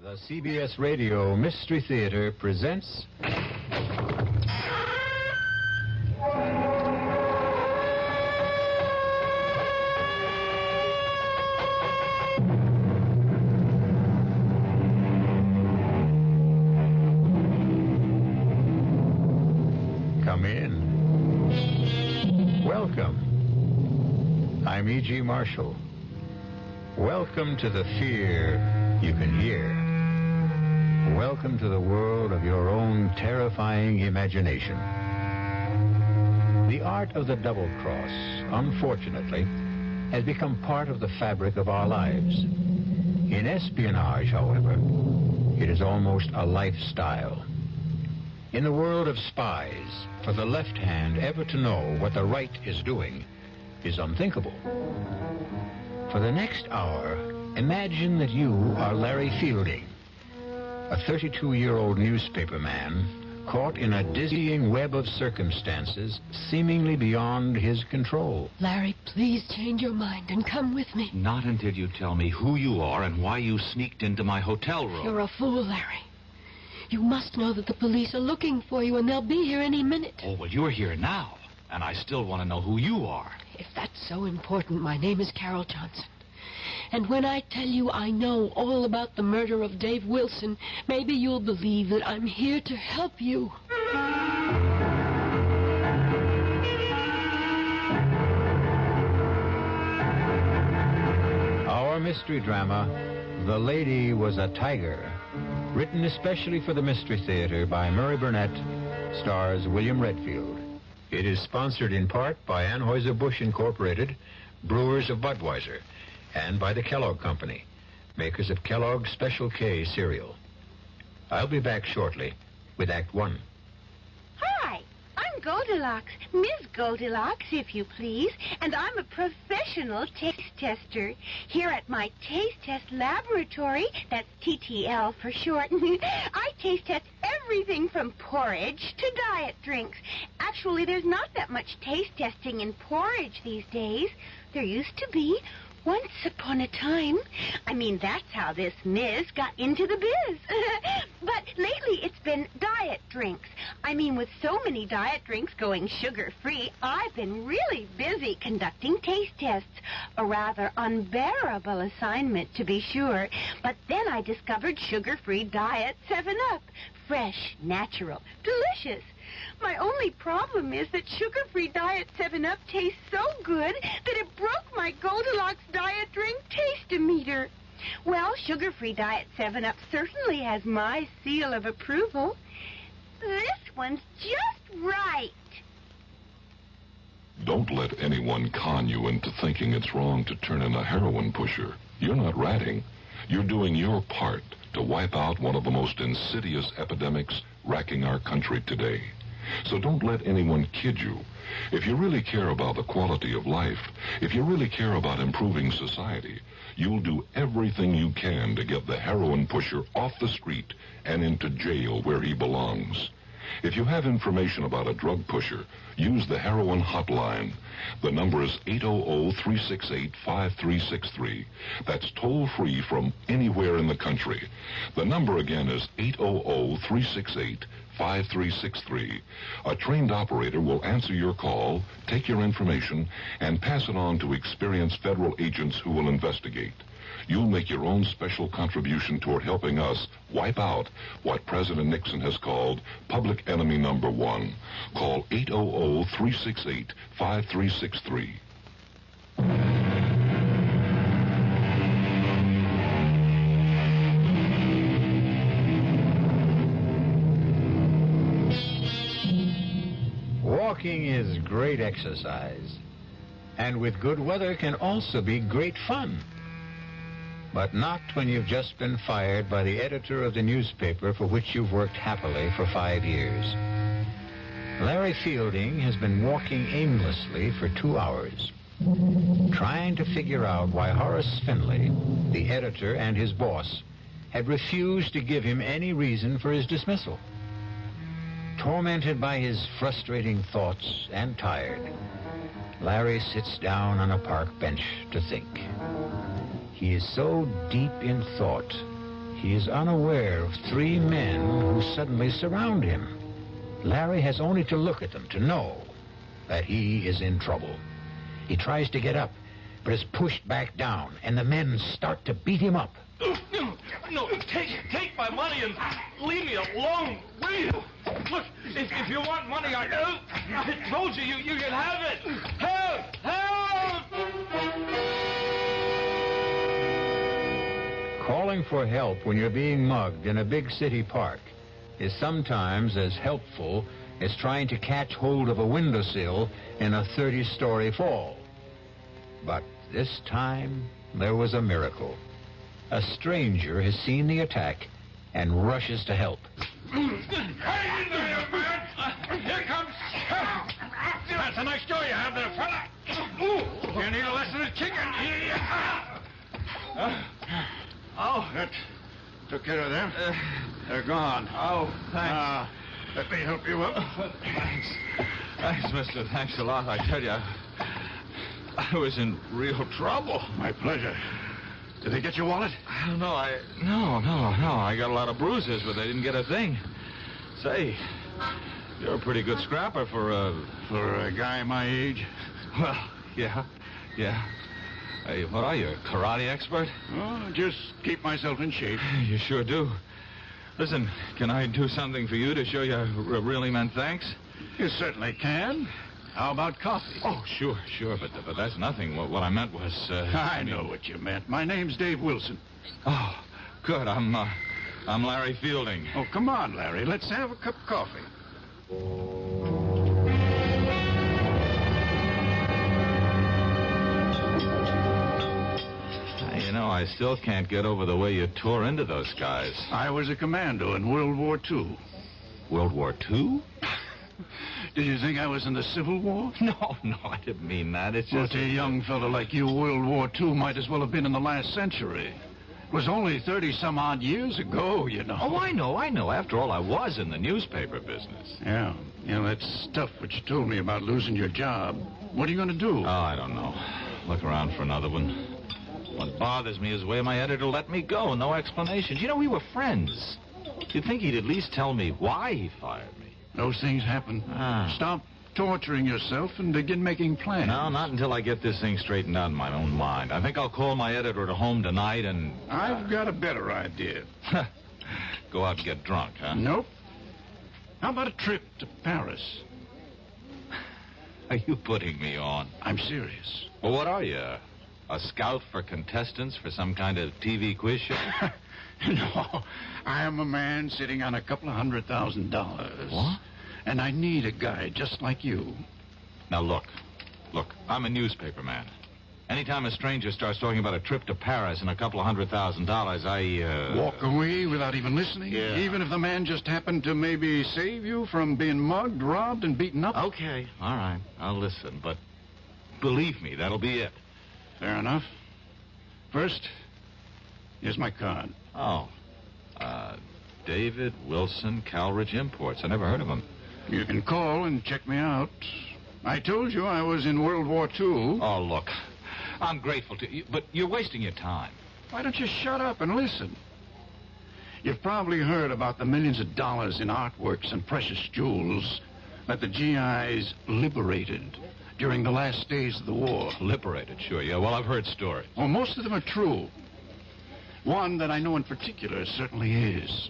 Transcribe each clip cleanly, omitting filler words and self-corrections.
The CBS Radio Mystery Theater presents... Come in. Welcome. I'm E.G. Marshall. Welcome to the fear you can hear. Welcome to the world of your own terrifying imagination. The art of the double cross, unfortunately, has become part of the fabric of our lives. In espionage, however, it is almost a lifestyle. In the world of spies, for the left hand ever to know what the right is doing is unthinkable. For the next hour, imagine that you are Larry Fielding, a 32-year-old newspaper man caught in a dizzying web of circumstances seemingly beyond his control. Larry, please change your mind and come with me. Not until you tell me who you are and why you sneaked into my hotel room. You're a fool, Larry. You must know that the police are looking for you and they'll be here any minute. Oh, well, you're here now, and I still want to know who you are. If that's so important, my name is Carol Johnson. And when I tell you I know all about the murder of Dave Wilson, maybe you'll believe that I'm here to help you. Our mystery drama, The Lady Was a Tiger, written especially for the Mystery Theater by Murray Burnett, stars William Redfield. It is sponsored in part by Anheuser-Busch Incorporated, brewers of Budweiser, and by the Kellogg Company, makers of Kellogg's Special K cereal. I'll be back shortly with Act One. Hi, I'm Goldilocks, Ms. Goldilocks, if you please, and I'm a professional taste tester. Here at my taste test laboratory, that's TTL for short, I taste test everything from porridge to diet drinks. Actually, there's not that much taste testing in porridge these days. There used to be. Once upon a time. I mean, that's how this Ms. got into the biz. But lately it's been diet drinks. I mean, with so many diet drinks going sugar-free, I've been really busy conducting taste tests. A rather unbearable assignment, to be sure. But then I discovered sugar-free diet 7-Up. Fresh, natural, delicious. My only problem is that sugar-free diet 7-Up tastes so good that it broke my Goldilocks diet drink taste-o-meter. Well, sugar-free diet 7-Up certainly has my seal of approval. This one's just right. Don't let anyone con you into thinking it's wrong to turn in a heroin pusher. You're not ratting. You're doing your part to wipe out one of the most insidious epidemics racking our country today. So don't let anyone kid you. If you really care about the quality of life, if you really care about improving society, you'll do everything you can to get the heroin pusher off the street and into jail where he belongs. If you have information about a drug pusher, use the heroin hotline. The number is 800-368-5363. That's toll-free from anywhere in the country. The number again is 800-368-5363. A trained operator will answer your call, take your information, and pass it on to experienced federal agents who will investigate. You'll make your own special contribution toward helping us wipe out what President Nixon has called public enemy number one. Call 800-368-5363. Walking is great exercise, and with good weather can also be great fun. But not when you've just been fired by the editor of the newspaper for which you've worked happily for 5 years. Larry Fielding has been walking aimlessly for 2 hours, trying to figure out why Horace Finley, the editor and his boss, had refused to give him any reason for his dismissal. Tormented by his frustrating thoughts and tired, Larry sits down on a park bench to think. He is so deep in thought, He is unaware of 3 men who suddenly surround him. Larry has only to look at them to know that he is in trouble. He tries to get up, but is pushed back down, and the men start to beat him up. No, take my money and leave me alone, will you? Look, if you want money, I told you can have it. Help! Help! Calling for help when you're being mugged in a big city park is sometimes as helpful as trying to catch hold of a windowsill in a 30-story fall. But this time, there was a miracle. A stranger has seen the attack and rushes to help. Hang in there, man! Here comes... That's a nice jaw you have there, fella. You need a lesson in kicking. Oh, that took care of them. They're gone. Oh, thanks. Let me help you up. Thanks. Thanks, mister. Thanks a lot. I tell you, I was in real trouble. My pleasure. Did they get your wallet? I don't know. No. I got a lot of bruises, but they didn't get a thing. Say, you're a pretty good scrapper for a guy my age. Well, yeah. Hey, what are you, a karate expert? Oh, just keep myself in shape. You sure do. Listen, can I do something for you to show you I really meant thanks? You certainly can. How about coffee? Oh, sure, but that's nothing. What I meant was... I know what you meant. My name's Dave Wilson. Oh, good. I'm Larry Fielding. Oh, come on, Larry. Let's have a cup of coffee. You know, I still can't get over the way you tore into those guys. I was a commando in World War II. World War II? Did you think I was in the Civil War? No, I didn't mean that. It's just... Well, to a young fellow like you, World War II might as well have been in the last century. It was only 30-some-odd years ago, you know. Oh, I know. After all, I was in the newspaper business. Yeah, that stuff which you told me about losing your job. What are you going to do? Oh, I don't know. Look around for another one. What bothers me is the way my editor let me go. No explanations. You know, we were friends. You'd think he'd at least tell me why he fired me. Those things happen. Stop torturing yourself and begin making plans. No, not until I get this thing straightened out in my own mind. I think I'll call my editor at home tonight and... I've got a better idea. Go out and get drunk, huh? Nope. How about a trip to Paris? Are you putting me on? I'm serious. Well, what are you? A scout for contestants for some kind of TV quiz show? No, I am a man sitting on $200,000. What? And I need a guy just like you. Now, look, I'm a newspaper man. Anytime a stranger starts talking about a trip to Paris and $200,000, I, Walk away without even listening? Yeah. Even if the man just happened to maybe save you from being mugged, robbed, and beaten up? Okay, all right, I'll listen, but believe me, that'll be it. Fair enough. First, here's my card. Oh, David Wilson, Calridge Imports. I never heard of him. You can call and check me out. I told you I was in World War II. Oh, look, I'm grateful to you, but you're wasting your time. Why don't you shut up and listen? You've probably heard about the millions of dollars in artworks and precious jewels that the GIs liberated during the last days of the war. Liberated, sure, yeah. Well, I've heard stories. Well, most of them are true. One that I know in particular certainly is.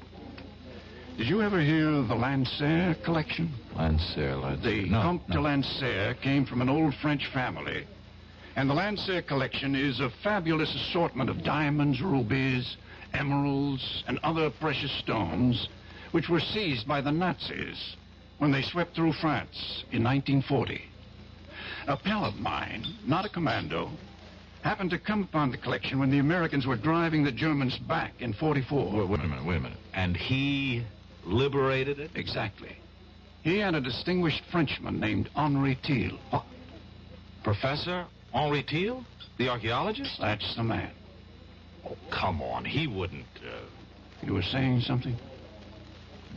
Did you ever hear of the Lancer collection? Lancer. The Comte de Lancer came from an old French family. And the Lancer collection is a fabulous assortment of diamonds, rubies, emeralds, and other precious stones which were seized by the Nazis when they swept through France in 1940. A pal of mine, not a commando, happened to come upon the collection when the Americans were driving the Germans back in 44. Wait a minute. And he liberated it? Exactly. He and a distinguished Frenchman named Henri Thiel. Oh, Professor Henri Thiel? The archaeologist? That's the man. Oh, come on. He wouldn't, You were saying something?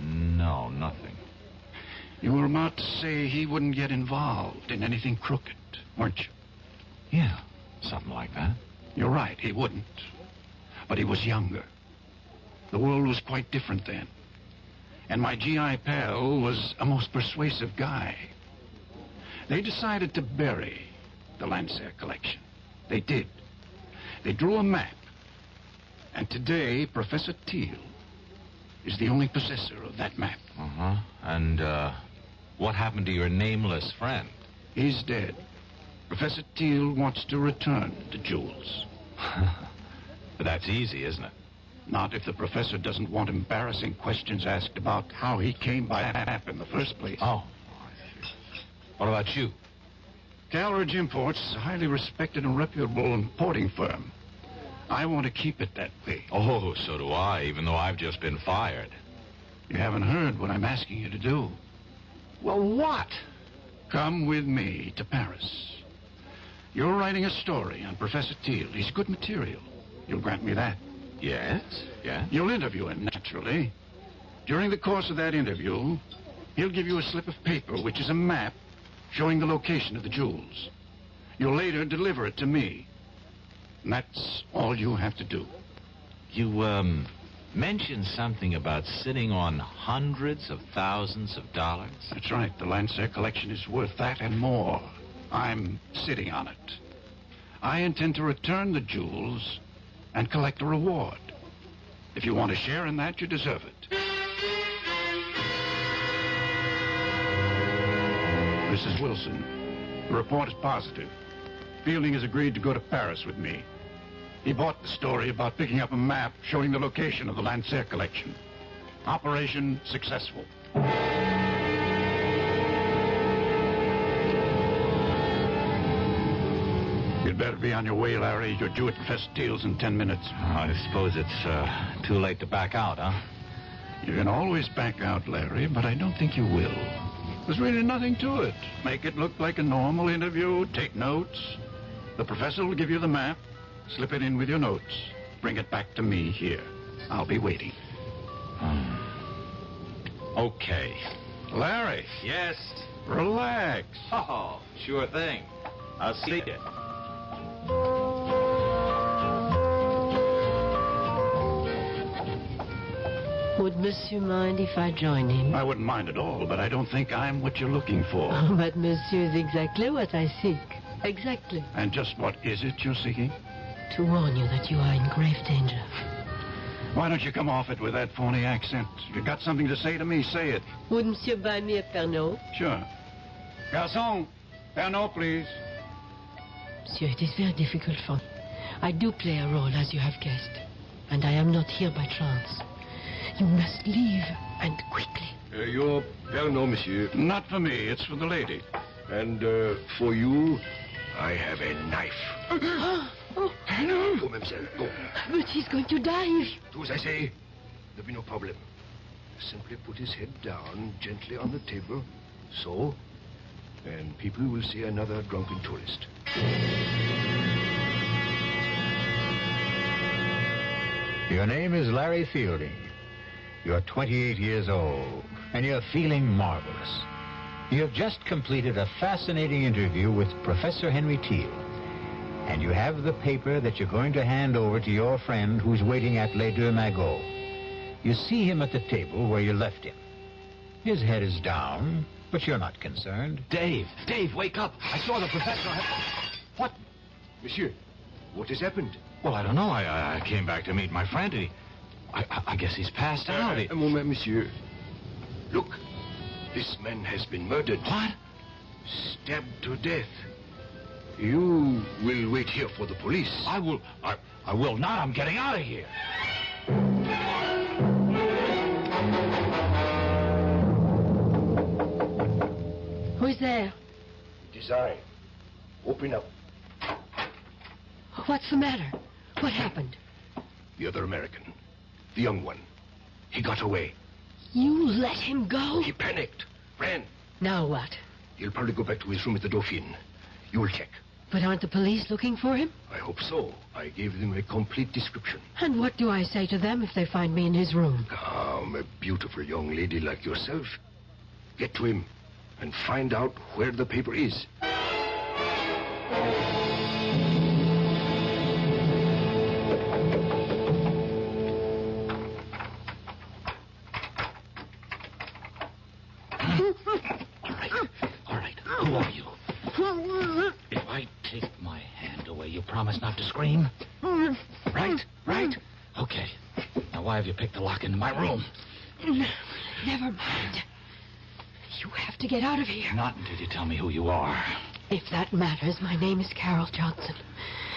No, nothing. You were about to say he wouldn't get involved in anything crooked, weren't you? Yeah, something like that. You're right, he wouldn't. But he was younger. world was quite different then. And my GI pal was a most persuasive guy. They decided to bury the Landseer collection. They did. They drew a map. And today, Professor Teal is the only possessor of that map. Uh-huh. And, what happened to your nameless friend? He's dead. Professor Teal wants to return the jewels. But that's easy, isn't it? Not if the professor doesn't want embarrassing questions asked about how he came by that map in the first place. Oh. What about you? Calridge Imports is a highly respected and reputable importing firm. I want to keep it that way. Oh, so do I, even though I've just been fired. You haven't heard what I'm asking you to do. Well, what? Come with me to Paris. You're writing a story on Professor Teal. He's good material. You'll grant me that. Yes, yeah. You'll interview him, naturally. During the course of that interview, he'll give you a slip of paper, which is a map showing the location of the jewels. You'll later deliver it to me. And that's all you have to do. You, mentioned something about sitting on hundreds of thousands of dollars. That's right. The Landseer collection is worth that and more. I'm sitting on it. I intend to return the jewels and collect a reward. If you want to share in that, you deserve it. Mrs. Wilson, the report is positive. Fielding has agreed to go to Paris with me. He bought the story about picking up a map showing the location of the Landseer collection. Operation successful. You'd better be on your way, Larry. You're due at Professor Teal's in 10 minutes. I suppose it's, too late to back out, huh? You can always back out, Larry, but I don't think you will. There's really nothing to it. Make it look like a normal interview. Take notes. The professor will give you the map. Slip it in with your notes. Bring it back to me here. I'll be waiting. Okay. Larry. Yes. Relax. Oh, sure thing. I'll see you. Would Monsieur mind if I join him? I wouldn't mind at all, but I don't think I'm what you're looking for. But Monsieur is exactly what I seek. Exactly. And just what is it you're seeking? To warn you that you are in grave danger. Why don't you come off it with that phony accent? If you've got something to say to me, say it. Would Monsieur buy me a Pernod? Sure. Garçon, Pernod, please. Monsieur, it is very difficult for me. I do play a role, as you have guessed. And I am not here by chance. You must leave, and quickly. Your Pernod, monsieur. Not for me, it's for the lady. And for you, I have a knife. Oh, Go, mademoiselle, go. but he's going to die. Do as I say. There'll be no problem. Simply put his head down gently on the table. So. And people will see another drunken tourist. Your name is Larry Fielding. You're 28 years old, and you're feeling marvelous. You have just completed a fascinating interview with Professor Henry Teal. And you have the paper that you're going to hand over to your friend who's waiting at Les Deux Magots. You see him at the table where you left him. His head is down, but you're not concerned. Dave, wake up. I saw the professor. What? Monsieur, what has happened? Well, I don't know. I came back to meet my friend. I guess he's passed out. A moment, monsieur. Look, this man has been murdered. What? Stabbed to death. You will wait here for the police. I will not. I'm getting out of here. Who is there? It is I. Open up. What's the matter? What happened? The other American. The young one. He got away. You let him go? He panicked. Ran. Now what? He'll probably go back to his room at the Dauphine. You will check. But aren't the police looking for him? I hope so. I gave them a complete description. And what do I say to them if they find me in his room? Calm, a beautiful young lady like yourself. Get to him and find out where the paper is. All right. Who are you? If I take my hand away, you promise not to scream? Right? Okay. Now, why have you picked the lock into my room? Never mind. You have to get out of here. Not until you tell me who you are. If that matters, my name is Carol Johnson.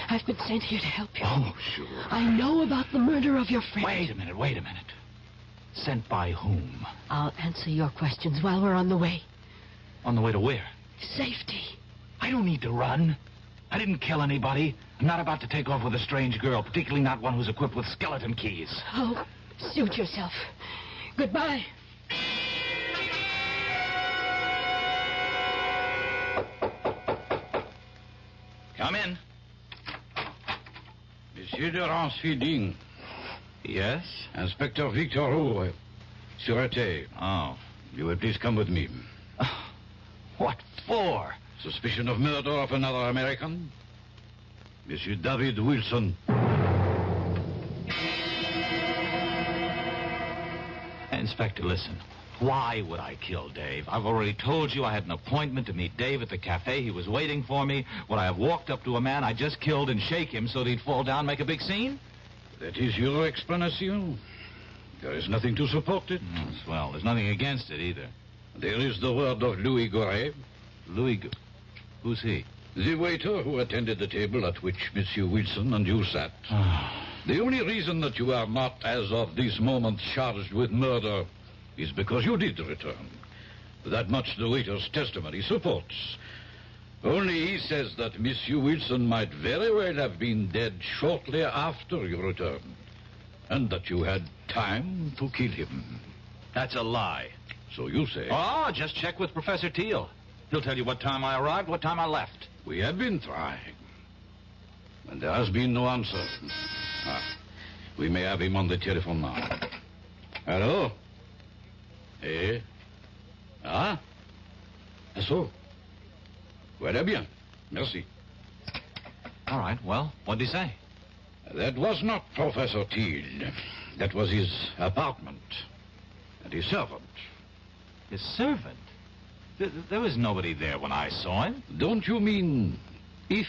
I've been sent here to help you. Oh, sure. I know about the murder of your friend. Wait a minute. Sent by whom? I'll answer your questions while we're on the way. On the way to where? Safety. I don't need to run. I didn't kill anybody. I'm not about to take off with a strange girl, particularly not one who's equipped with skeleton keys. Oh, suit yourself. Goodbye. Come in. Monsieur de Redfield. Yes? Inspector Victor Roux, Sûreté. Oh. You will please come with me. What for? Suspicion of murder of another American? Monsieur David Wilson. Inspector, listen. Why would I kill Dave? I've already told you I had an appointment to meet Dave at the cafe. He was waiting for me. Would I have walked up to a man I just killed and shake him so that he'd fall down and make a big scene? That is your explanation? There is nothing to support it. Well, there's nothing against it either. There is the word of Louis Goret. Who's he? The waiter who attended the table at which Monsieur Wilson and you sat. The only reason that you are not, as of this moment, charged with murder is because you did return. That much the waiter's testimony supports. Only he says that Monsieur Wilson might very well have been dead shortly after your return, and that you had time to kill him. That's a lie. So you say. Oh, just check with Professor Teal. He'll tell you what time I arrived, what time I left. We have been trying, and there has been no answer. We may have him on the telephone now. Hello? Eh? So? Voilà bien. Merci. All right, well, what'd he say? That was not Professor Teal. That was his apartment. And his servant. His servant? There was nobody there when I saw him. Don't you mean if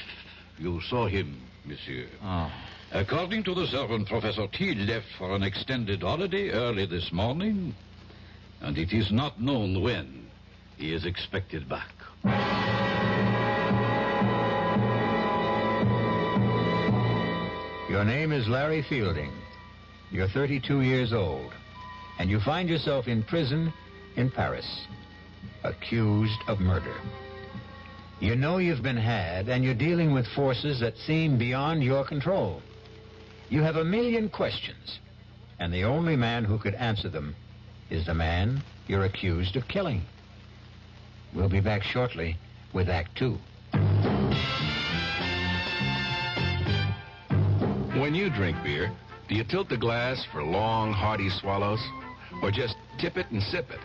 you saw him, monsieur? Oh. According to the servant, Professor Teal left for an extended holiday early this morning, and it is not known when he is expected back. Your name is Larry Fielding. You're 32 years old, and you find yourself in prison in Paris, accused of murder. You know you've been had, and you're dealing with forces that seem beyond your control. You have a million questions, and the only man who could answer them is the man you're accused of killing. We'll be back shortly with Act 2. When you drink beer, do you tilt the glass for long, hearty swallows? Or just tip it and sip it?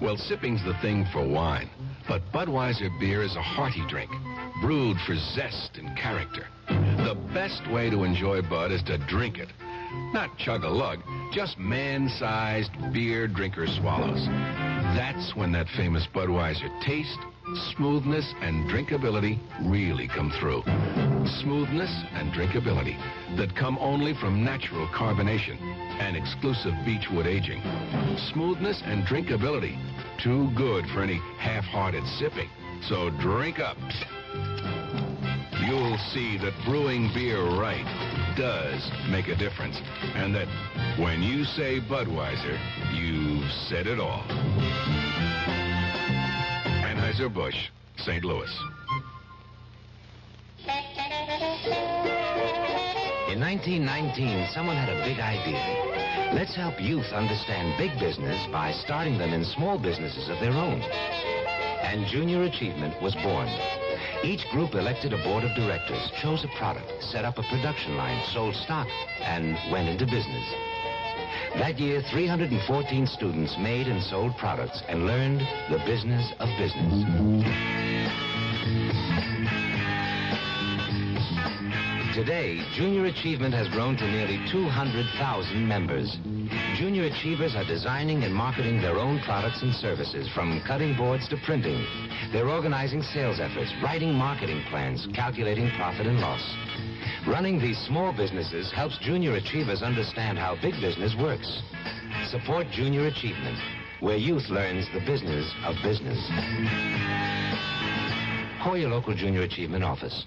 Well, sipping's the thing for wine. But Budweiser beer is a hearty drink, brewed for zest and character. The best way to enjoy Bud is to drink it. Not chug-a-lug, just man-sized beer drinker swallows. That's when that famous Budweiser taste, smoothness, and drinkability really come through. Smoothness and drinkability that come only from natural carbonation and exclusive beechwood aging. Smoothness and drinkability, too good for any half-hearted sipping. So drink up. You'll see that brewing beer right does make a difference, and that when you say Budweiser, you've said it all. Anheuser-Busch, St. Louis. In 1919, someone had a big idea. Let's help youth understand big business by starting them in small businesses of their own. And Junior Achievement was born. Each group elected a board of directors, chose a product, set up a production line, sold stock, and went into business. That year, 314 students made and sold products and learned the business of business. Today, Junior Achievement has grown to nearly 200,000 members. Junior achievers are designing and marketing their own products and services, from cutting boards to printing. They're organizing sales efforts, writing marketing plans, calculating profit and loss. Running these small businesses helps junior achievers understand how big business works. Support Junior Achievement, where youth learns the business of business. Call your local Junior Achievement office.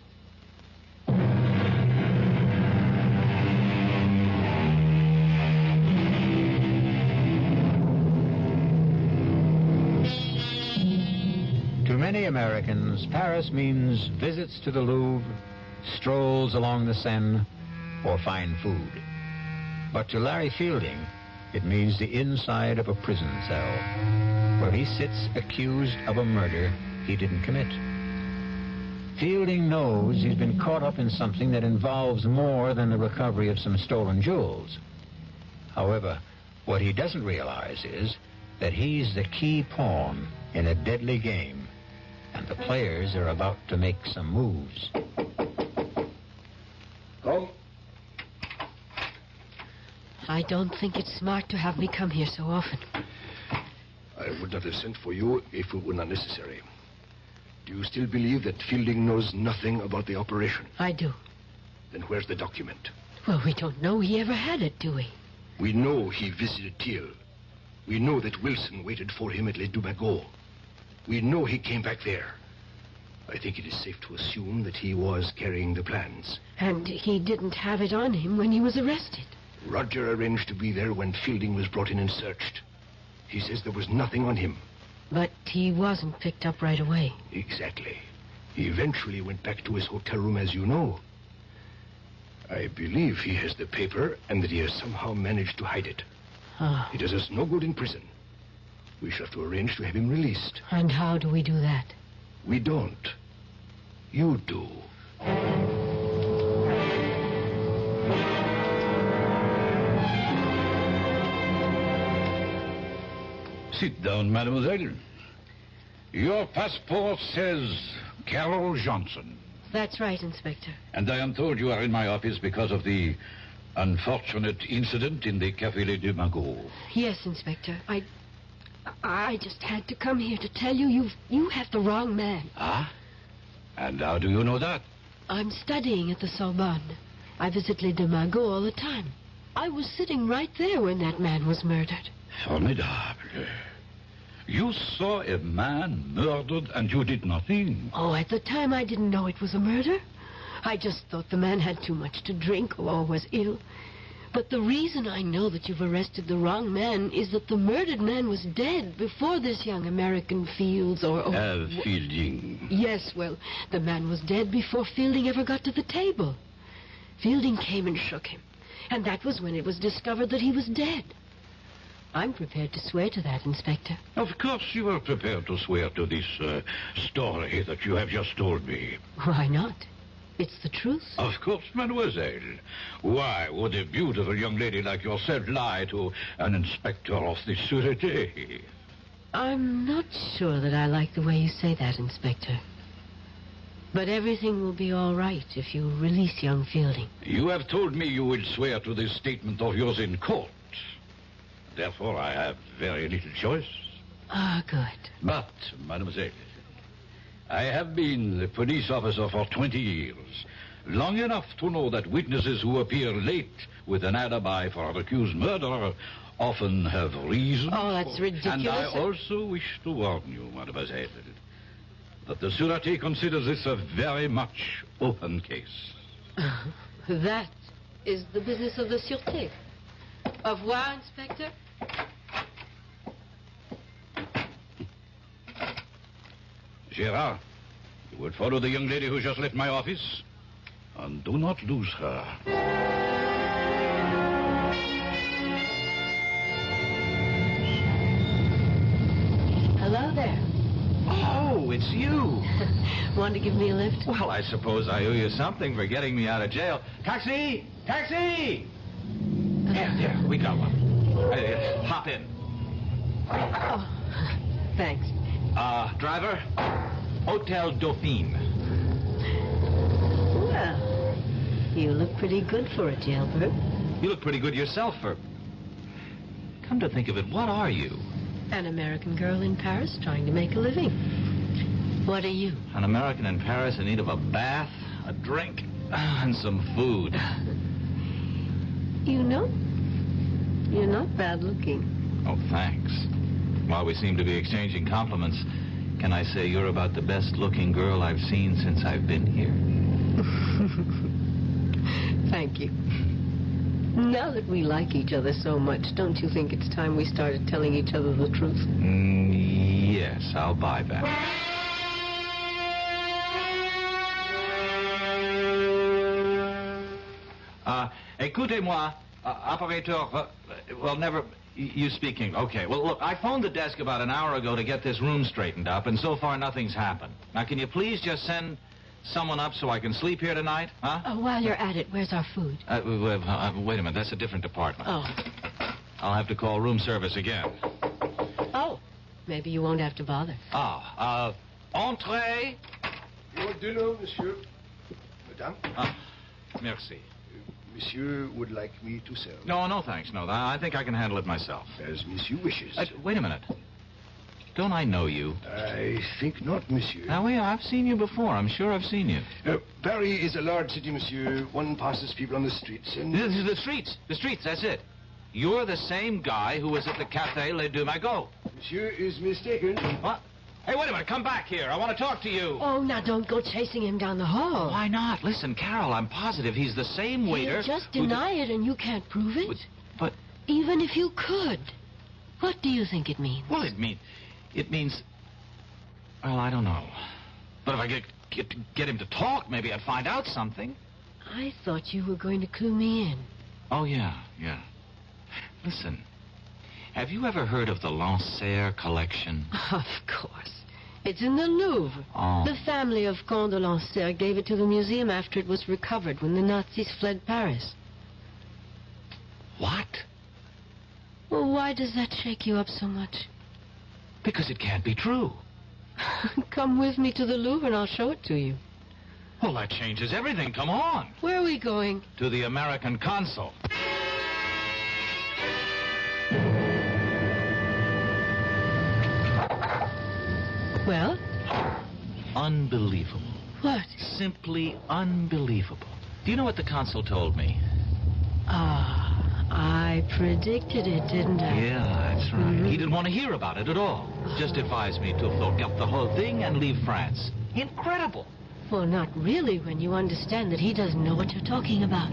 To many Americans, Paris means visits to the Louvre, strolls along the Seine, or fine food. But to Larry Fielding, it means the inside of a prison cell, where he sits accused of a murder he didn't commit. Fielding knows he's been caught up in something that involves more than the recovery of some stolen jewels. However, what he doesn't realize is that he's the key pawn in a deadly game, and the players are about to make some moves. Come. I don't think it's smart to have me come here so often. I would not have sent for you if it were not necessary. Do you still believe that Fielding knows nothing about the operation? I do. Then where's the document? Well, we don't know he ever had it, do we? We know he visited Thiel. We know that Wilson waited for him at Les Dumagots. We know he came back there. I think it is safe to assume that he was carrying the plans. And he didn't have it on him when he was arrested. Roger arranged to be there when Fielding was brought in and searched. He says there was nothing on him. But he wasn't picked up right away. Exactly. He eventually went back to his hotel room, as you know. I believe he has the paper and that he has somehow managed to hide it. Oh. It does us no good in prison. We shall have to arrange to have him released. And how do we do that? We don't. You do. Sit down, mademoiselle. Your passport says Carol Johnson. That's right, Inspector. And I am told you are in my office because of the unfortunate incident in the Café Les Dumagots. Yes, Inspector. I just had to come here to tell you you have the wrong man. Ah? And how do you know that? I'm studying at the Sorbonne. I visit Les Dumagots all the time. I was sitting right there when that man was murdered. Formidable. You saw a man murdered and you did nothing. Oh, at the time I didn't know it was a murder. I just thought the man had too much to drink or was ill. But the reason I know that you've arrested the wrong man is that the murdered man was dead before this young American Fields or... Fielding. Yes, well, the man was dead before Fielding ever got to the table. Fielding came and shook him. And that was when it was discovered that he was dead. I'm prepared to swear to that, Inspector. Of course you are prepared to swear to this story that you have just told me. Why not? It's the truth. Of course, mademoiselle. Why would a beautiful young lady like yourself lie to an inspector of the Sûreté? I'm not sure that I like the way you say that, Inspector. But everything will be all right if you release young Fielding. You have told me you will swear to this statement of yours in court. Therefore, I have very little choice. Ah, good. But, mademoiselle, I have been the police officer for 20 years. Long enough to know that witnesses who appear late with an alibi for an accused murderer often have reason. Oh, that's ridiculous. And I also wish to warn you, mademoiselle, that the Sûreté considers this a very much open case. That is the business of the Sûreté. Au revoir, Inspector. Gérard, you will follow the young lady who just left my office, and do not lose her. Hello there. Oh, it's you. Want to give me a lift? Well, I suppose I owe you something for getting me out of jail. Taxi! Taxi! There, we got one. Hop in. Oh, thanks. Driver, Hotel Dauphine. Well, you look pretty good for a jailbird. You look pretty good yourself for... come to think of it, what are you? An American girl in Paris trying to make a living. What are you? An American in Paris in need of a bath, a drink, and some food. You know, you're not bad looking. Oh, thanks. While we seem to be exchanging compliments, can I say you're about the best-looking girl I've seen since I've been here? Thank you. Now that we like each other so much, don't you think it's time we started telling each other the truth? Yes, I'll buy that. Écoutez-moi, operateur, well, never... You speaking? Okay. Well, look, I phoned the desk about an hour ago to get this room straightened up, and so far nothing's happened. Now, can you please just send someone up so I can sleep here tonight, huh? While you're at it, where's our food? Wait a minute, that's a different department. Oh. I'll have to call room service again. Oh, maybe you won't have to bother. Entree. Your dinner, monsieur. Madame? Merci. Monsieur would like me to serve. No, thanks. No, I think I can handle it myself. As monsieur wishes. Wait a minute. Don't I know you? I think not, monsieur. Now, wait, I've seen you before. I'm sure I've seen you. Paris is a large city, monsieur. One passes people on the streets and... The streets, that's it. You're the same guy who was at the Café Les Deux Magots. Monsieur is mistaken. What? Hey, wait a minute. Come back here. I want to talk to you. Oh, now don't go chasing him down the hall. Why not? Listen, Carol, I'm positive he's the same waiter... You just deny it and you can't prove it. But... Even if you could, what do you think it means? Well, it means... Well, I don't know. But if I get him to talk, maybe I'd find out something. I thought you were going to clue me in. Oh, yeah. Listen, have you ever heard of the Lancer collection? Of course. It's in the Louvre. Oh. The family of Comte de Lancer gave it to the museum after it was recovered when the Nazis fled Paris. What? Well, why does that shake you up so much? Because it can't be true. Come with me to the Louvre and I'll show it to you. Well, that changes everything. Come on. Where are we going? To the American consul. Well? Unbelievable. What? Simply unbelievable. Do you know what the consul told me? I predicted it, didn't I? Yeah, that's right. Mm-hmm. He didn't want to hear about it at all. Just advised me to forget the whole thing and leave France. Incredible. Well, not really when you understand that he doesn't know what you're talking about.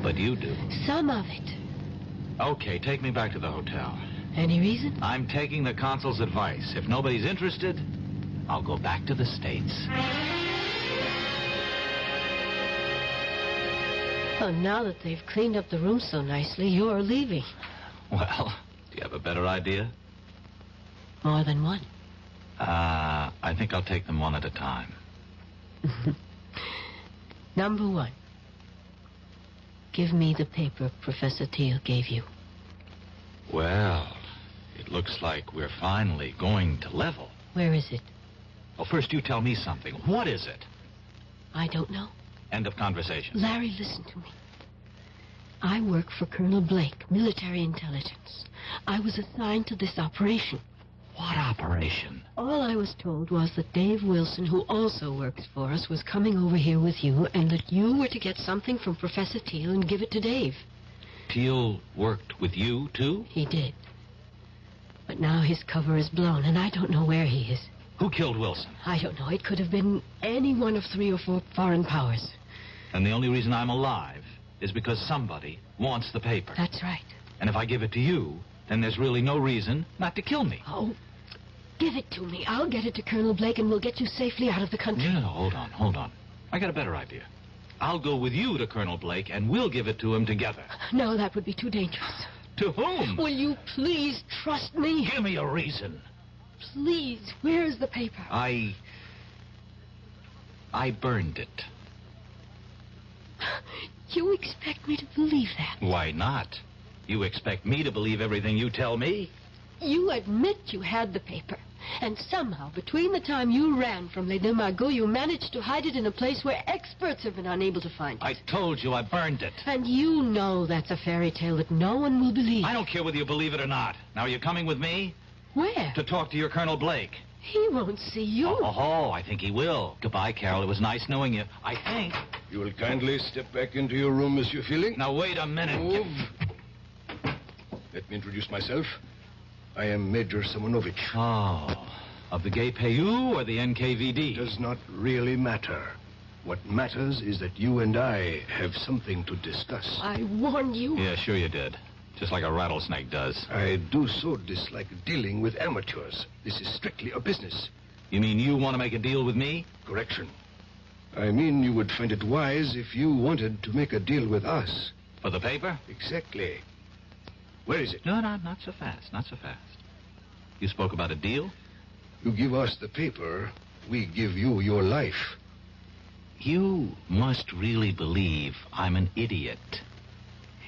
But you do. Some of it. Okay, take me back to the hotel. Any reason? I'm taking the consul's advice. If nobody's interested, I'll go back to the States. Well, now that they've cleaned up the room so nicely, you're leaving. Well, do you have a better idea? More than one. I think I'll take them one at a time. Number one. Give me the paper Professor Teal gave you. Well, it looks like we're finally going to level. Where is it? Well, first you tell me something. What is it? I don't know. End of conversation. Larry, listen to me. I work for Colonel Blake, military intelligence. I was assigned to this operation. What operation? All I was told was that Dave Wilson, who also works for us, was coming over here with you, and that you were to get something from Professor Teal and give it to Dave. Teal worked with you, too? He did. But now his cover is blown, and I don't know where he is. Who killed Wilson? I don't know. It could have been any one of 3 or 4 foreign powers. And the only reason I'm alive is because somebody wants the paper. That's right. And if I give it to you, then there's really no reason not to kill me. Oh, give it to me. I'll get it to Colonel Blake, and we'll get you safely out of the country. No, hold on. I got a better idea. I'll go with you to Colonel Blake, and we'll give it to him together. No, that would be too dangerous. To whom? Will you please trust me? Give me a reason. Please, where's the paper? I burned it. You expect me to believe that? Why not? You expect me to believe everything you tell me? You admit you had the paper, And somehow, between the time you ran from Les Deux Magots, you managed to hide it in a place where experts have been unable to find it. I told you I burned it. And you know that's a fairy tale that no one will believe. I don't care whether you believe it or not. Now, are you coming with me? Where? To talk to your Colonel Blake. He won't see you. Oh, I think he will. Goodbye, Carol. It was nice knowing you. I think. You will kindly step back into your room, Monsieur Feeling. Now, wait a minute. Move. Let me introduce myself. I am Major Simonovich. Oh, of the Gay Payou or the NKVD? Does not really matter. What matters is that you and I have something to discuss. I warned you. Yeah, sure you did. Just like a rattlesnake does. I do so dislike dealing with amateurs. This is strictly a business. You mean you want to make a deal with me? Correction. I mean you would find it wise if you wanted to make a deal with us. For the paper? Exactly. Where is it? No, not so fast. Not so fast. You spoke about a deal? You give us the paper, we give you your life. You must really believe I'm an idiot.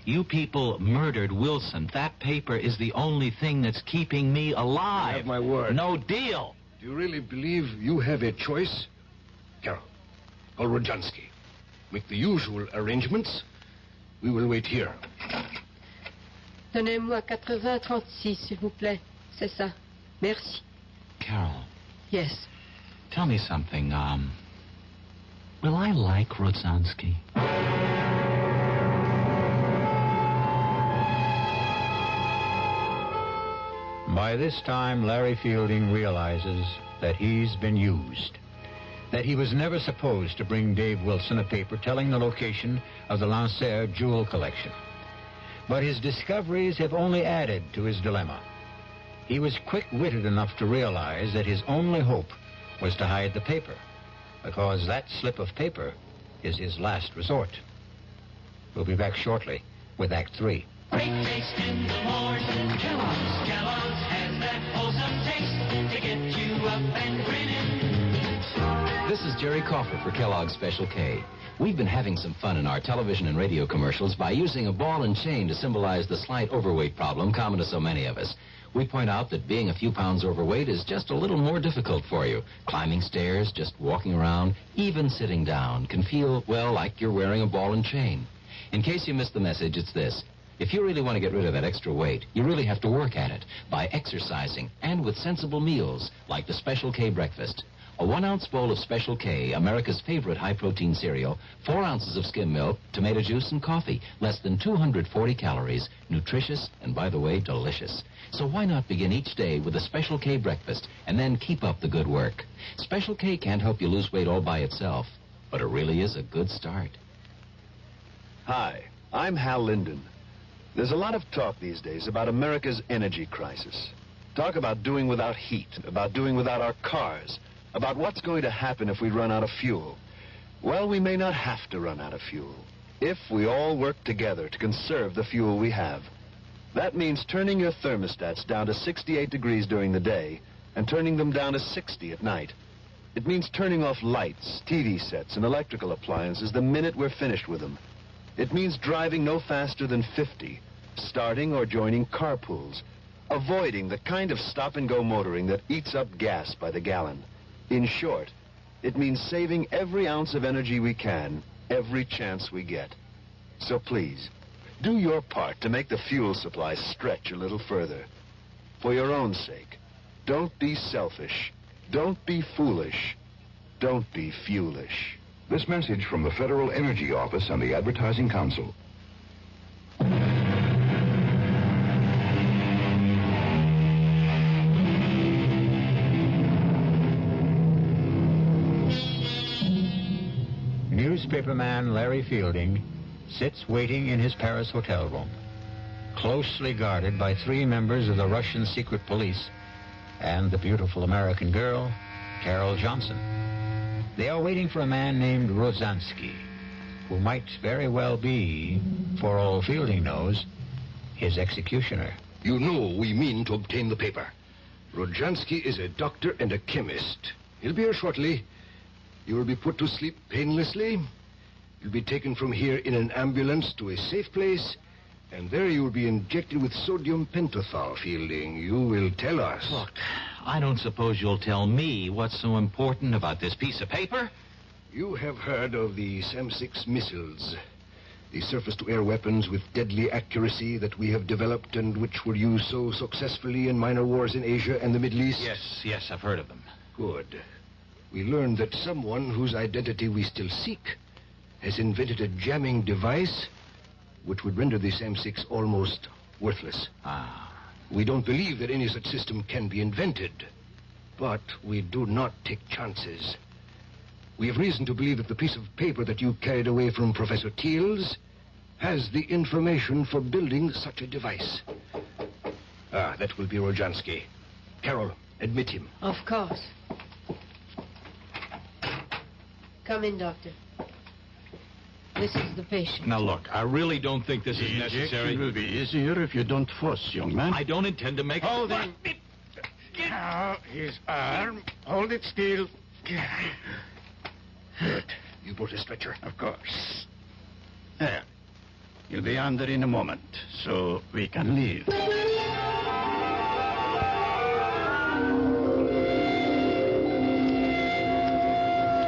You people murdered Wilson. That paper is the only thing that's keeping me alive. You have my word. No deal. Do you really believe you have a choice? Carol, call Rodzansky. Make the usual arrangements. We will wait here. Donnez-moi 80-36, s'il vous plaît. C'est ça. Merci. Carol. Yes. Tell me something, will I like Rodzansky? By this time, Larry Fielding realizes that he's been used. That he was never supposed to bring Dave Wilson a paper telling the location of the Lanceur jewel collection. But his discoveries have only added to his dilemma. He was quick-witted enough to realize that his only hope was to hide the paper, because that slip of paper is his last resort. We'll be back shortly with Act 3. Great taste in the morning. Kellogg's has that wholesome taste to get you up and grinning. This is Jerry Coffer for Kellogg's Special K. We've been having some fun in our television and radio commercials by using a ball and chain to symbolize the slight overweight problem common to so many of us. We point out that being a few pounds overweight is just a little more difficult for you. Climbing stairs, just walking around, even sitting down can feel, well, like you're wearing a ball and chain. In case you missed the message, it's this. If you really want to get rid of that extra weight, you really have to work at it by exercising and with sensible meals like the Special K breakfast. A 1-ounce bowl of Special K, America's favorite high-protein cereal, 4 ounces of skim milk, tomato juice, and coffee. Less than 240 calories. Nutritious and, by the way, delicious. So why not begin each day with a Special K breakfast and then keep up the good work? Special K can't help you lose weight all by itself, but it really is a good start. Hi, I'm Hal Linden. There's a lot of talk these days about America's energy crisis. Talk about doing without heat, about doing without our cars, about what's going to happen if we run out of fuel. Well, we may not have to run out of fuel if we all work together to conserve the fuel we have. That means turning your thermostats down to 68 degrees during the day and turning them down to 60 at night. It means turning off lights, TV sets, and electrical appliances the minute we're finished with them. It means driving no faster than 50, starting or joining carpools, avoiding the kind of stop-and-go motoring that eats up gas by the gallon. In short, it means saving every ounce of energy we can, every chance we get. So please, do your part to make the fuel supply stretch a little further. For your own sake, don't be selfish. Don't be foolish. Don't be fuelish. This message from the Federal Energy Office and the Advertising Council. Newspaperman Larry Fielding sits waiting in his Paris hotel room, closely guarded by 3 members of the Russian secret police and the beautiful American girl, Carol Johnson. They are waiting for a man named Rodzansky, who might very well be, for all Fielding knows, his executioner. You know we mean to obtain the paper. Rodzansky is a doctor and a chemist. He'll be here shortly. You will be put to sleep painlessly. You'll be taken from here in an ambulance to a safe place, And there you will be injected with sodium pentothal, Fielding. You will tell us. Look, I don't suppose you'll tell me what's so important about this piece of paper. You have heard of the SAM-6 missiles, the surface-to-air weapons with deadly accuracy that we have developed and which were used so successfully in minor wars in Asia and the Middle East? Yes, I've heard of them. Good. We learned that someone whose identity we still seek has invented a jamming device which would render the SAM-6 almost worthless. We don't believe that any such system can be invented, but we do not take chances. We have reason to believe that the piece of paper that you carried away from Professor Teal's has the information for building such a device. That will be Rojansky. Carol, admit him. Of course. Come in, Doctor. This is the patient. Now, look, I really don't think this is necessary. It will be easier if you don't fuss, young man. I don't intend to make... Hold it. Now, his arm. Hold it still. Good. You brought a stretcher? Of course. There. You'll be under in a moment, so we can leave.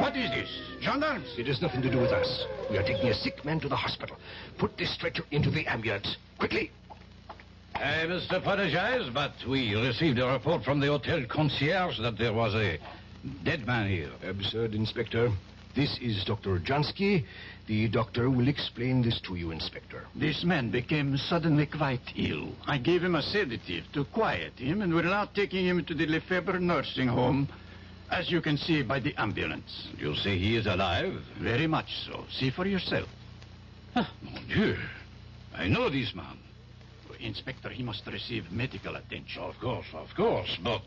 What is this? Gendarmes? It has nothing to do with us. We are taking a sick man to the hospital. Put this stretcher into the ambulance. Quickly. I must apologize, but we received a report from the hotel concierge that there was a dead man here. Absurd, Inspector. This is Dr. Jansky. The doctor will explain this to you, Inspector. This man became suddenly quite ill. I gave him a sedative to quiet him, and we're now taking him to the Lefebvre nursing home, as you can see by the ambulance. You say he is alive? Very much so. See for yourself. Mon Dieu. I know this man. Inspector, he must receive medical attention. Of course. But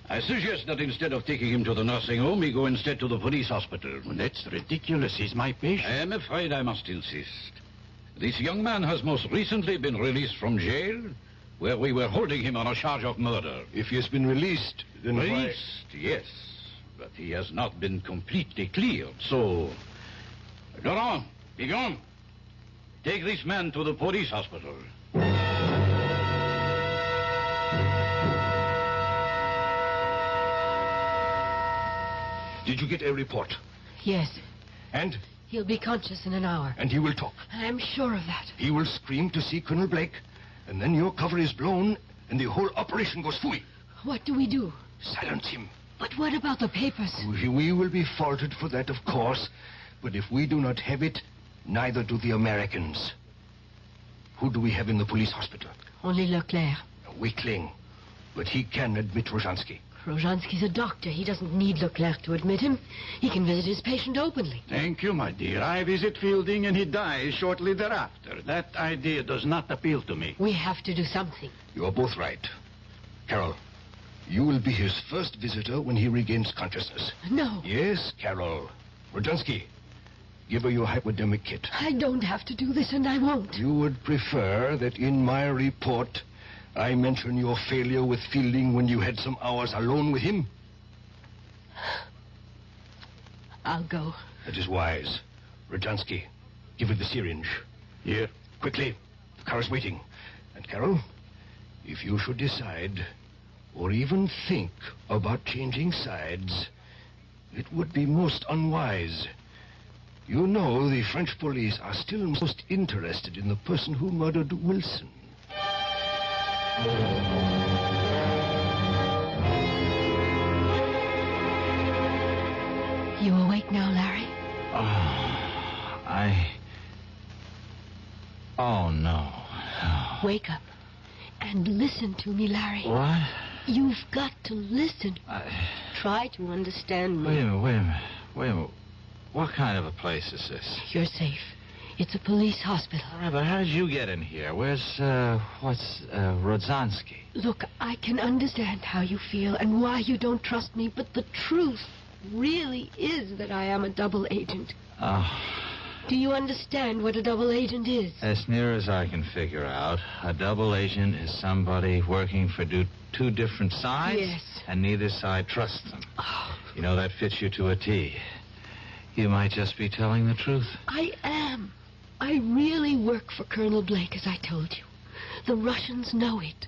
I suggest that instead of taking him to the nursing home, he go instead to the police hospital. Well, that's ridiculous. He's my patient. I am afraid I must insist. This young man has most recently been released from jail, where we were holding him on a charge of murder. If he has been released, then Released, yes. But he has not been completely cleared, so... Laurent, begone. Take this man to the police hospital. Did you get a report? Yes. And? He'll be conscious in an hour. And he will talk. I'm sure of that. He will scream to see Colonel Blake, and then your cover is blown, and the whole operation goes fooey. What do we do? Silence him. But what about the papers? We will be faulted for that, of course. But if we do not have it, neither do the Americans. Who do we have in the police hospital? Only Leclerc. A weakling. But he can admit Rojansky. Rojansky's a doctor. He doesn't need Leclerc to admit him. He can visit his patient openly. Thank you, my dear. I visit Fielding and he dies shortly thereafter. That idea does not appeal to me. We have to do something. You are both right. Carol, you will be his first visitor when he regains consciousness. No. Yes, Carol. Rojansky, give her your hypodermic kit. I don't have to do this, and I won't. You would prefer that in my report I mention your failure with Fielding when you had some hours alone with him? I'll go. That is wise. Rojansky, give her the syringe. Here. Quickly. The car is waiting. And Carol, if you should decide, or even think about changing sides, it would be most unwise. You know the French police are still most interested in the person who murdered Wilson. You awake now, Larry? Oh, no. Wake up and listen to me, Larry. What? You've got to listen. Try to understand me. Wait a minute. What kind of a place is this? You're safe. It's a police hospital. All right, but how did you get in here? Where's Rodzansky? Look, I can understand how you feel and why you don't trust me, but the truth really is that I am a double agent. Do you understand what a double agent is? As near as I can figure out, a double agent is somebody working for two different sides. Yes. And neither side trusts them. Oh. You know, that fits you to a T. You might just be telling the truth. I am. I really work for Colonel Blake, as I told you. The Russians know it.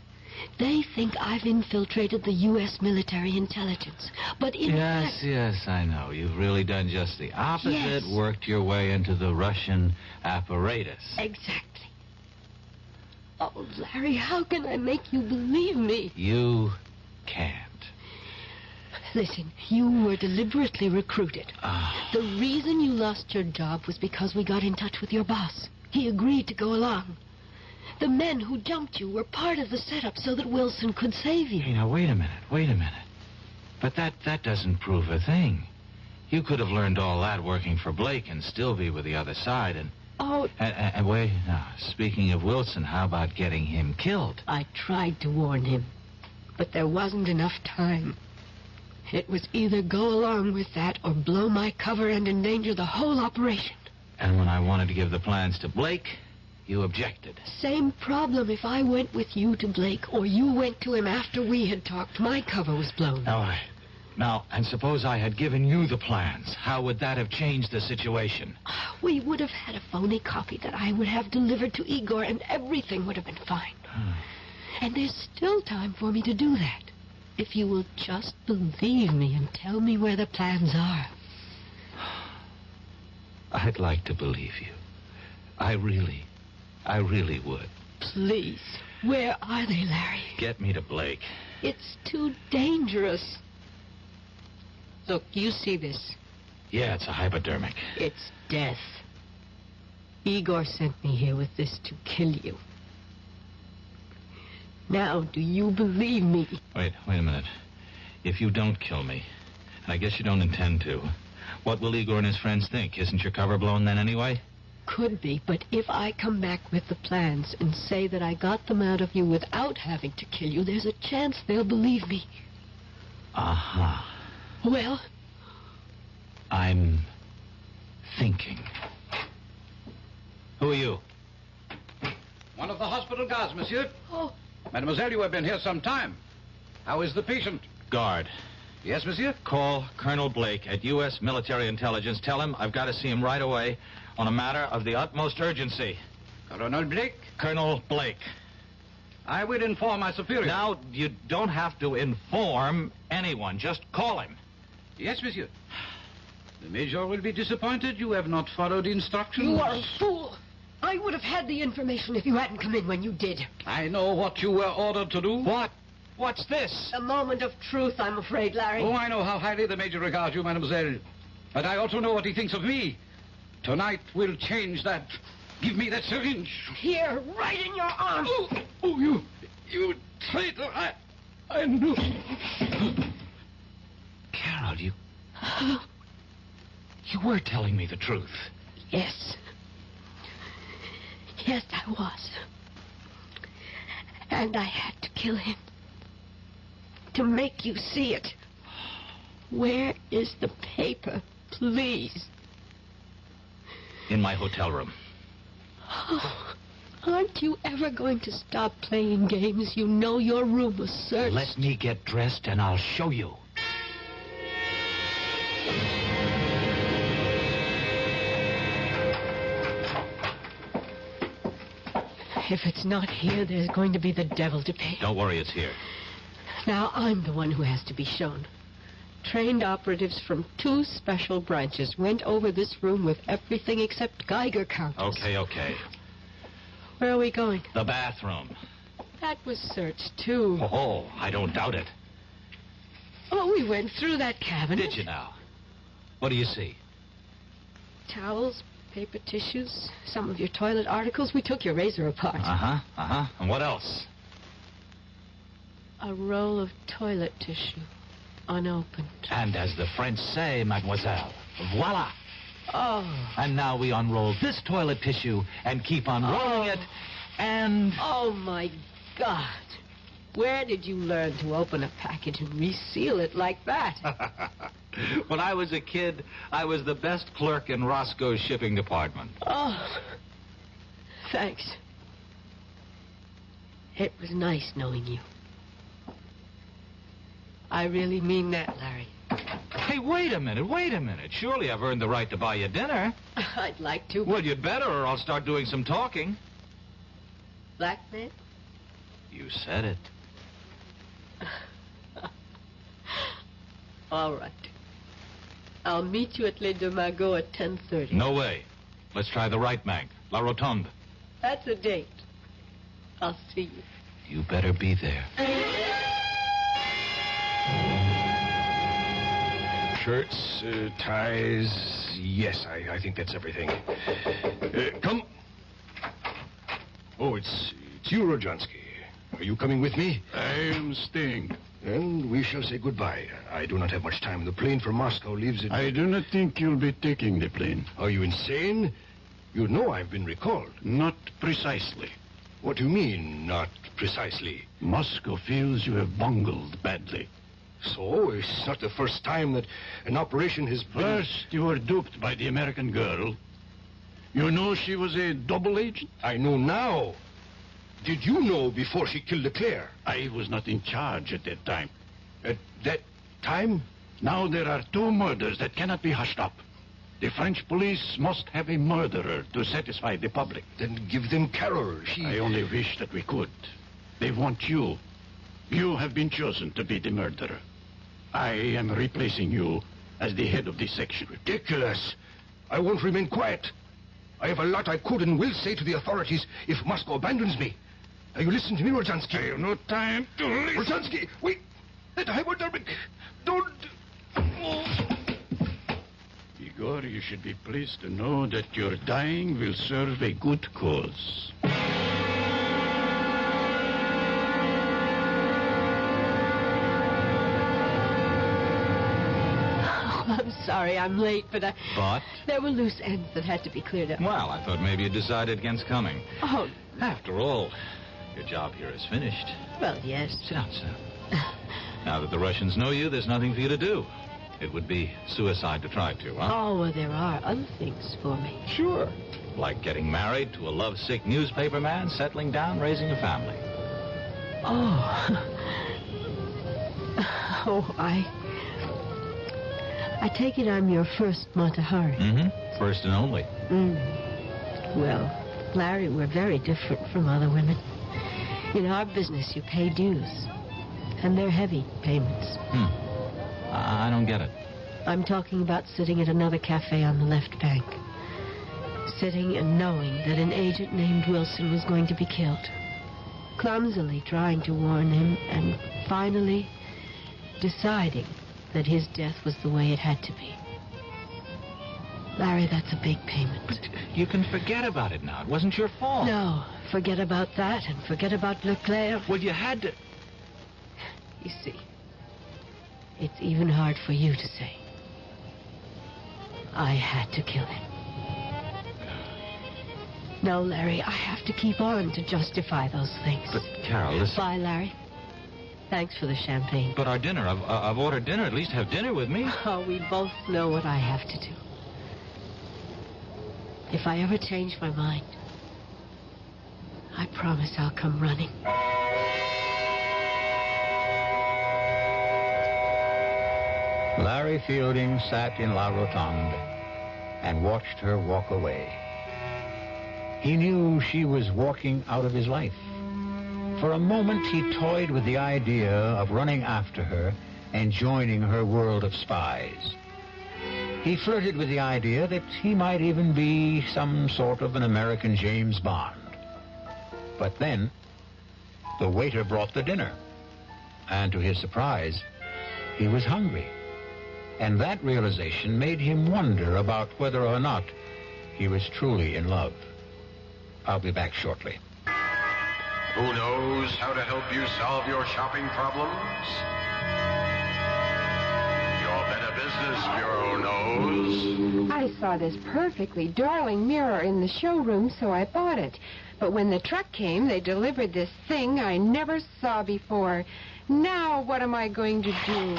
They think I've infiltrated the U.S. military intelligence. But in fact... Yes, I know. You've really done just the opposite. Yes. Worked your way into the Russian apparatus. Exactly. Oh, Larry, how can I make you believe me? You can't. Listen, you were deliberately recruited. Ah. The reason you lost your job was because we got in touch with your boss. He agreed to go along. The men who jumped you were part of the setup so that Wilson could save you. Hey, now, wait a minute. But that doesn't prove a thing. You could have learned all that working for Blake and still be with the other side, and... Oh... And wait, now, speaking of Wilson, how about getting him killed? I tried to warn him, but there wasn't enough time. It was either go along with that or blow my cover and endanger the whole operation. And when I wanted to give the plans to Blake... You objected. Same problem if I went with you to Blake or you went to him after we had talked. My cover was blown. Now, and suppose I had given you the plans. How would that have changed the situation? We would have had a phony copy that I would have delivered to Igor and everything would have been fine. And there's still time for me to do that. If you will just believe me and tell me where the plans are. I'd like to believe you. I really would. Please. Where are they, Larry? Get me to Blake. It's too dangerous. Look, you see this? Yeah, it's a hypodermic. It's death. Igor sent me here with this to kill you. Now, do you believe me? Wait a minute. If you don't kill me, and I guess you don't intend to, what will Igor and his friends think? Isn't your cover blown then anyway? Could be, but if I come back with the plans and say that I got them out of you without having to kill you, there's a chance they'll believe me. Uh-huh. Well? I'm thinking. Who are you? One of the hospital guards, monsieur. Oh. Mademoiselle, you have been here some time. How is the patient? Guard. Yes, monsieur? Call Colonel Blake at U.S. Military Intelligence. Tell him I've got to see him right away on a matter of the utmost urgency. Colonel Blake? Colonel Blake. I will inform my superior. Now, you don't have to inform anyone. Just call him. Yes, monsieur. The Major will be disappointed you have not followed instructions. You are a fool. I would have had the information if you hadn't come in when you did. I know what you were ordered to do. What? What's this? A moment of truth, I'm afraid, Larry. Oh, I know how highly the Major regards you, mademoiselle. But I also know what he thinks of me. Tonight will change that. Give me that syringe. Here, right in your arm. Oh, you traitor. I knew. Carol, you were telling me the truth. Yes. Yes, I was. And I had to kill him. To make you see it. Where is the paper, please? In my hotel room. Oh, aren't you ever going to stop playing games? You know your room was searched. Let me get dressed and I'll show you. If it's not here, there's going to be the devil to pay. Don't worry, it's here. Now, I'm the one who has to be shown. Trained operatives from 2 special branches went over this room with everything except Geiger counters. Okay. Where are we going? The bathroom. That was searched, too. Oh, I don't doubt it. Oh, we went through that cabinet. Did you now? What do you see? Towels, paper tissues, some of your toilet articles. We took your razor apart. Uh-huh. And what else? A roll of toilet tissue, unopened. And as the French say, mademoiselle, voila. Oh. And now we unroll this toilet tissue and keep unrolling it, and... Oh, my God. Where did you learn to open a package and reseal it like that? When I was a kid, I was the best clerk in Roscoe's shipping department. Oh, thanks. It was nice knowing you. I really mean that, Larry. Hey, wait a minute. Surely I've earned the right to buy you dinner. I'd like to. Well, you'd better, or I'll start doing some talking. Blackmail? You said it. All right. I'll meet you at Les Deux Magots at 10:30. No way. Let's try the right bank, La Rotonde. That's a date. I'll see you. You better be there. Shirts, ties. Yes, I think that's everything. Come. Oh, it's you, Rojansky. Are you coming with me? I am staying. Then we shall say goodbye. I do not have much time. The plane from Moscow leaves at... I do not think you'll be taking the plane. Are you insane? You know I've been recalled. Not precisely. What do you mean, not precisely? Moscow feels you have bungled badly. So, it's not the first time that an operation has been... First, you were duped by the American girl. You know she was a double agent? I know now. Did you know before she killed Leclerc? I was not in charge at that time. At that time? Now there are 2 murders that cannot be hushed up. The French police must have a murderer to satisfy the public. Then give them Carol. I only wish that we could. They want you. You have been chosen to be the murderer. I am replacing you as the head of this section. Ridiculous. I won't remain quiet. I have a lot I could and will say to the authorities if Moscow abandons me. Now you listen to me, Rojansky. I have no time to listen. Rojansky, wait. That hypodermic. Don't... Igor, you should be pleased to know that your dying will serve a good cause. I'm sorry I'm late, but But? there were loose ends that had to be cleared up. Well, I thought maybe you decided against coming. Oh. After all, your job here is finished. Well, yes. Sit down, Now that the Russians know you, there's nothing for you to do. It would be suicide to try to, huh? Oh, well, there are other things for me. Sure. Like getting married to a lovesick newspaper man, settling down, raising a family. Oh. Oh, I take it I'm your first Matahari. Mm-hmm. First and only. Well, Larry, we're very different from other women. In our business, you pay dues. And they're heavy payments. I don't get it. I'm talking about sitting at another cafe on the left bank. Sitting and knowing that an agent named Wilson was going to be killed. Clumsily trying to warn him, and finally deciding that his death was the way it had to be. Larry, that's a big payment. But you can forget about it now. It wasn't your fault. No, forget about that and forget about Leclerc. Well, you had to... You see, it's even hard for you to say. I had to kill him. No, Larry, I have to keep on to justify those things. But, Carol, listen... Bye, Larry. Thanks for the champagne. But our dinner, I've ordered dinner. At least have dinner with me. Oh, we both know what I have to do. If I ever change my mind, I promise I'll come running. Larry Fielding sat in La Rotonde and watched her walk away. He knew she was walking out of his life. For a moment, he toyed with the idea of running after her and joining her world of spies. He flirted with the idea that he might even be some sort of an American James Bond. But then, the waiter brought the dinner. And to his surprise, he was hungry. And that realization made him wonder about whether or not he was truly in love. I'll be back shortly. Who knows how to help you solve your shopping problems? Your Better Business Bureau knows. I saw this perfectly darling mirror in the showroom, so I bought it. But when the truck came, they delivered this thing I never saw before. Now what am I going to do?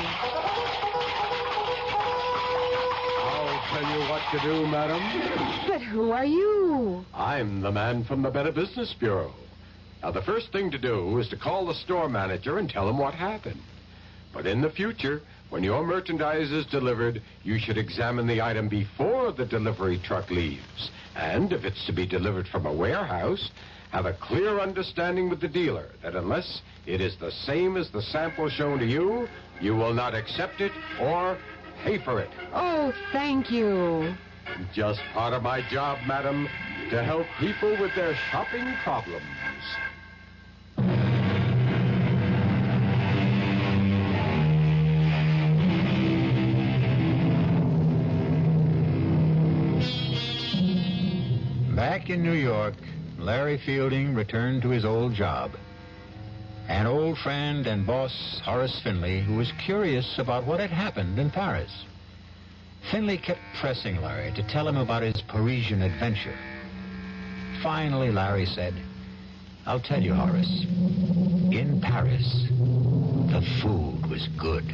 I'll tell you what to do, madam. But who are you? I'm the man from the Better Business Bureau. Now, the first thing to do is to call the store manager and tell him what happened. But in the future, When your merchandise is delivered, you should examine the item before the delivery truck leaves. And if it's to be delivered from a warehouse, have a clear understanding with the dealer that unless it is the same as the sample shown to you, you will not accept it or pay for it. Oh, thank you. Just part of my job, madam, to help people with their shopping problems. Back in New York, Larry Fielding returned to his old job. An old friend and boss, Horace Finley, who was curious about what had happened in Paris. Finley kept pressing Larry to tell him about his Parisian adventure. Finally, Larry said, "I'll tell you, Horace. In Paris, the food was good."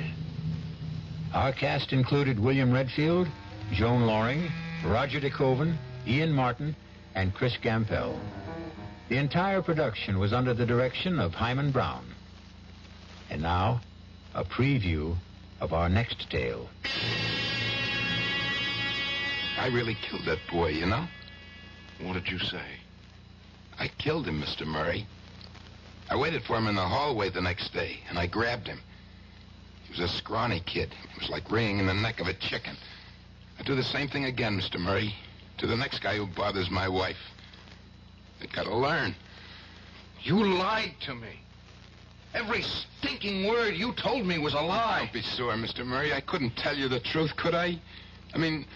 Our cast included William Redfield, Joan Loring, Roger DeCoven, Ian Martin, and Chris Gampel. The entire production was under the direction of Hyman Brown. And now, a preview of our next tale. I really killed that boy, you know? What did you say? I killed him, Mr. Murray. I waited for him in the hallway the next day, and I grabbed him. He was a scrawny kid. It was like wringing in the neck of a chicken. I'd do the same thing again, Mr. Murray, to the next guy who bothers my wife. They gotta learn. You lied to me. Every stinking word you told me was a lie. Don't be sore, Mr. Murray. I couldn't tell you the truth, could I? I mean,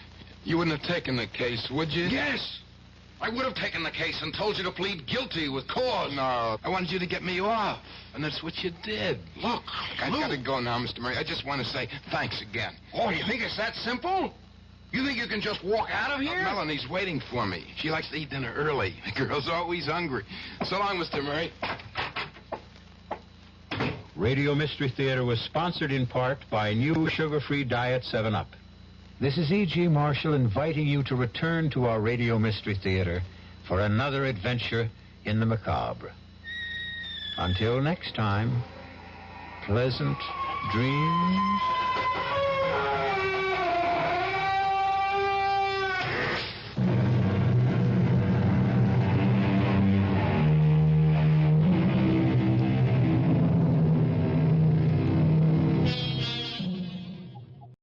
you wouldn't have taken the case, would you? Yes! I would have taken the case and told you to plead guilty with cause. No, I wanted you to get me off, and that's what you did. Look, I've got to go now, Mr. Murray. I just want to say thanks again. Oh, you think it's that simple? You think you can just walk out of here? Melanie's waiting for me. She likes to eat dinner early. The girl's always hungry. So long, Mr. Murray. Radio Mystery Theater was sponsored in part by new sugar-free Diet 7-Up. This is E.G. Marshall inviting you to return to our Radio Mystery Theater for another adventure in the macabre. Until next time, pleasant dreams.